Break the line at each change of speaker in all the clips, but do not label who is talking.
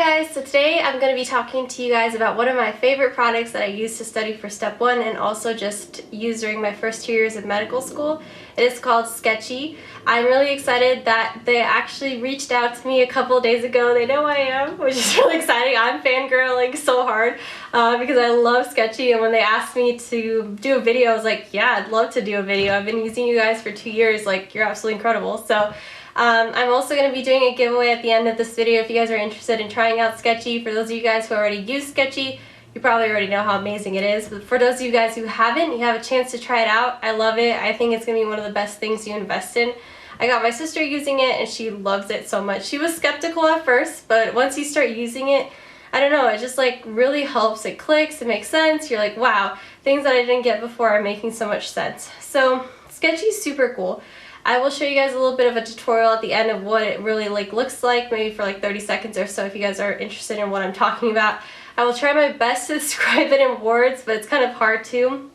Hi guys, so today I'm going to be talking to you guys about one of my favorite products that I use to study for step 1 and also just use during my first 2 years of medical school. It is called Sketchy. I'm really excited that they actually reached out to me a couple of days ago. They know I am, which is really exciting. I'm fangirling so hard because I love Sketchy, and when they asked me to do a video, I was like, yeah, I'd love to do a video. I've been using you guys for 2 years. Like, you're absolutely incredible. So I'm also going to be doing a giveaway at the end of this video if you guys are interested in trying out Sketchy. For those of you guys who already use Sketchy, you probably already know how amazing it is. But for those of you guys who haven't, you have a chance to try it out. I love it. I think it's going to be one of the best things you invest in. I got my sister using it and she loves it so much. She was skeptical at first, but once you start using it, I don't know, it just like really helps. It clicks, it makes sense. You're like, wow, things that I didn't get before are making so much sense. So Sketchy is super cool. I will show you guys a little bit of a tutorial at the end of what it really looks like, maybe for like 30 seconds or so if you guys are interested in what I'm talking about. I will try my best to describe it in words, but it's kind of hard to.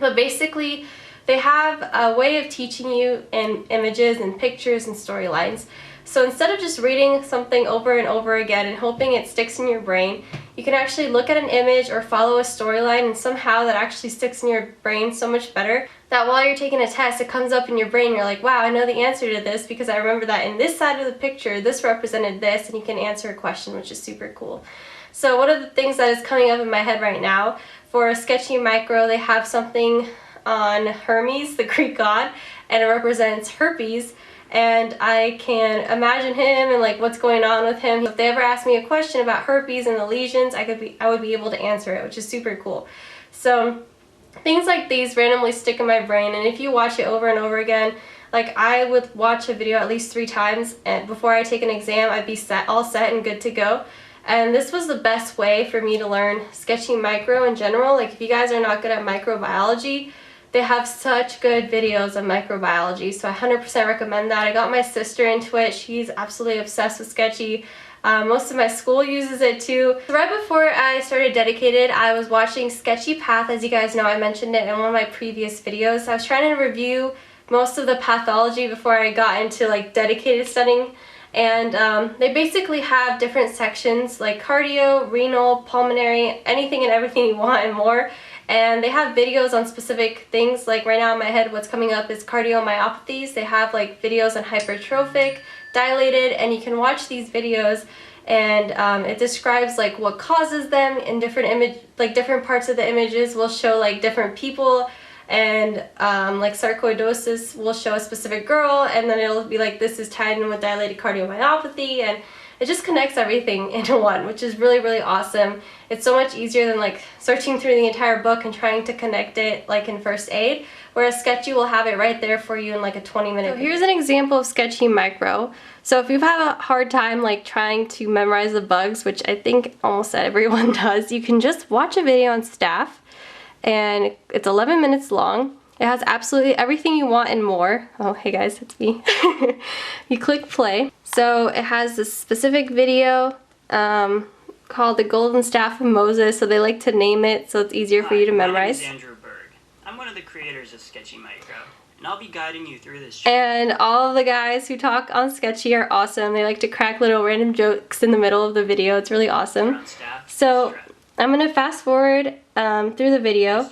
But basically, they have a way of teaching you in images and pictures and storylines. So instead of just reading something over and over again and hoping it sticks in your brain, you can actually look at an image or follow a storyline, and somehow that actually sticks in your brain so much better that while you're taking a test, it comes up in your brain. You're like, wow, I know the answer to this because I remember that in this side of the picture, this represented this, and you can answer a question, which is super cool. So one of the things that is coming up in my head right now, for a Sketchy Micro, they have something on Hermes, the Greek god, and it represents herpes. And I can imagine him and like what's going on with him. If they ever ask me a question about herpes and the lesions, I would be able to answer it, which is super cool. So things like these randomly stick in my brain, and if you watch it over and over again, like I would watch a video at least 3 times, and before I take an exam, I'd be all set and good to go. And this was the best way for me to learn Sketchy Micro in general. Like, if you guys are not good at microbiology, they have such good videos of microbiology, so I 100% recommend that. I got my sister into it. She's absolutely obsessed with Sketchy. Most of my school uses it too. Right before I started Dedicated, I was watching Sketchy Path. As you guys know, I mentioned it in one of my previous videos. I was trying to review most of the pathology before I got into like Dedicated studying. And they basically have different sections like cardio, renal, pulmonary, anything and everything you want and more. And they have videos on specific things. Like right now in my head, what's coming up is cardiomyopathies. They have like videos on hypertrophic, dilated, and you can watch these videos, and it describes like what causes them in different parts of the images will show like different people, and like sarcoidosis will show a specific girl, and then it'll be like this is tied in with dilated cardiomyopathy, and it just connects everything into one, which is really, really awesome. It's so much easier than like searching through the entire book and trying to connect it like in first aid, whereas Sketchy will have it right there for you in like a 20-minute. So here's an example of Sketchy Micro. So if you have a hard time like trying to memorize the bugs, which I think almost everyone does, you can just watch a video on Staff, and it's 11 minutes long. It has absolutely everything you want and more. Oh, hey guys, it's me. You click play. So it has this specific video called The Golden Staff of Moses, so they like to name it so it's easier for you to memorize.
My name is Andrew Berg. I'm one of the creators of Sketchy Micro, and I'll be guiding you through this.
And all of the guys who talk on Sketchy are awesome. They like to crack little random jokes in the middle of the video. It's really awesome. So I'm going to fast forward through the video.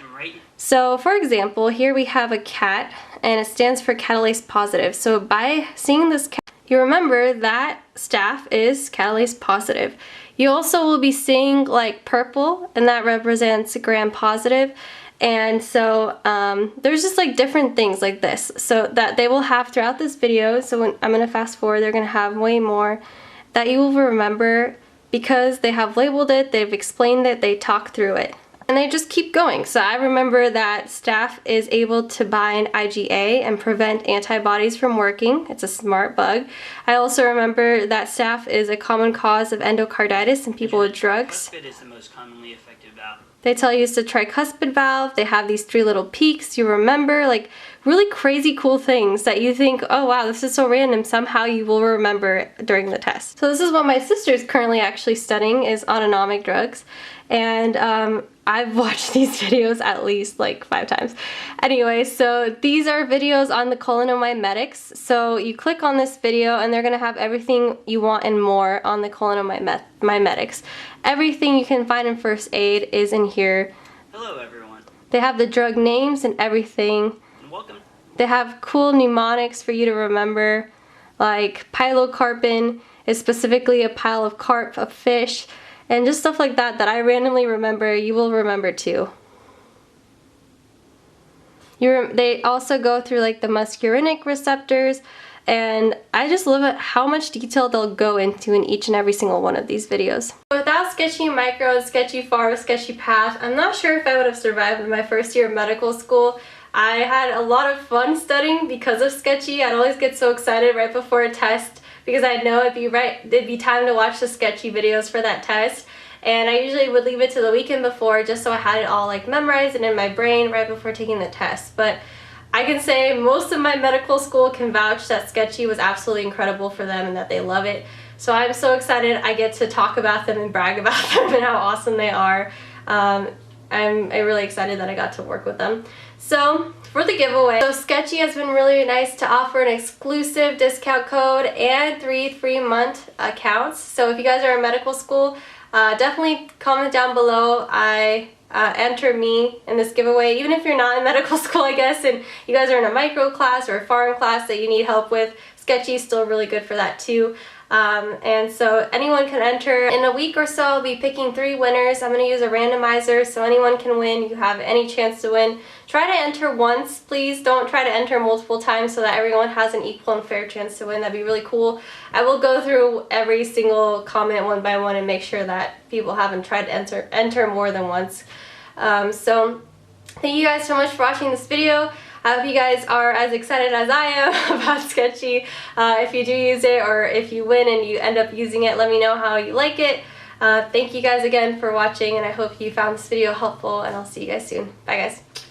So for example, here we have a cat, and it stands for Catalase Positive. So by seeing this cat, you remember that Staff is Catalase Positive. You also will be seeing like purple, and that represents gram positive. And so there's just like different things like this, so that they will have throughout this video. So when I'm going to fast forward, they're going to have way more that you will remember because they have labeled it, they've explained it, they talk through it. And they just keep going. So I remember that Staff is able to bind IgA and prevent antibodies from working. It's a smart bug. I also remember that Staff is a common cause of endocarditis in people with drugs.
Tricuspid is the most commonly affected valve.
They tell you it's the tricuspid valve. They have these 3 little peaks. You remember like really crazy cool things that you think, oh wow, this is so random. Somehow you will remember during the test. So this is what my sister is currently actually studying, is Autonomic Drugs. And I've watched these videos at least like 5 times. Anyway, so these are videos on the colon-o-mimetics. So you click on this video and they're gonna have everything you want and more on the colon-o-mimetics. Everything you can find in first aid is in here.
Hello everyone.
They have the drug names and everything.
And welcome.
They have cool mnemonics for you to remember, like pilocarpin is specifically a pile of carp, of fish, and just stuff like that that I randomly remember, you will remember too. They also go through like the muscarinic receptors, and I just love how much detail they'll go into in each and every single one of these videos. Without Sketchy Micro, Sketchy Pharma, Sketchy Path, I'm not sure if I would have survived in my first year of medical school. I had a lot of fun studying because of Sketchy. I'd always get so excited right before a test because I know it'd be time to watch the Sketchy videos for that test. And I usually would leave it to the weekend before just so I had it all like memorized and in my brain right before taking the test. But I can say most of my medical school can vouch that Sketchy was absolutely incredible for them and that they love it. So I'm so excited I get to talk about them and brag about them and how awesome they are. I'm really excited that I got to work with them. So for the giveaway, so Sketchy has been really nice to offer an exclusive discount code and 3 free-month accounts. So if you guys are in medical school, definitely comment down below. Enter me in this giveaway. Even if you're not in medical school, I guess, and you guys are in a micro class or a pharm class that you need help with, Sketchy is still really good for that too. And so anyone can enter. In a week or so, I'll be picking 3 winners. I'm going to use a randomizer so anyone can win. You have any chance to win. Try to enter once, please. Don't try to enter multiple times so that everyone has an equal and fair chance to win. That'd be really cool. I will go through every single comment one by one and make sure that people haven't tried to enter more than once. So thank you guys so much for watching this video. I hope you guys are as excited as I am about Sketchy. If you do use it or if you win and you end up using it, let me know how you like it. Thank you guys again for watching, and I hope you found this video helpful, and I'll see you guys soon. Bye guys.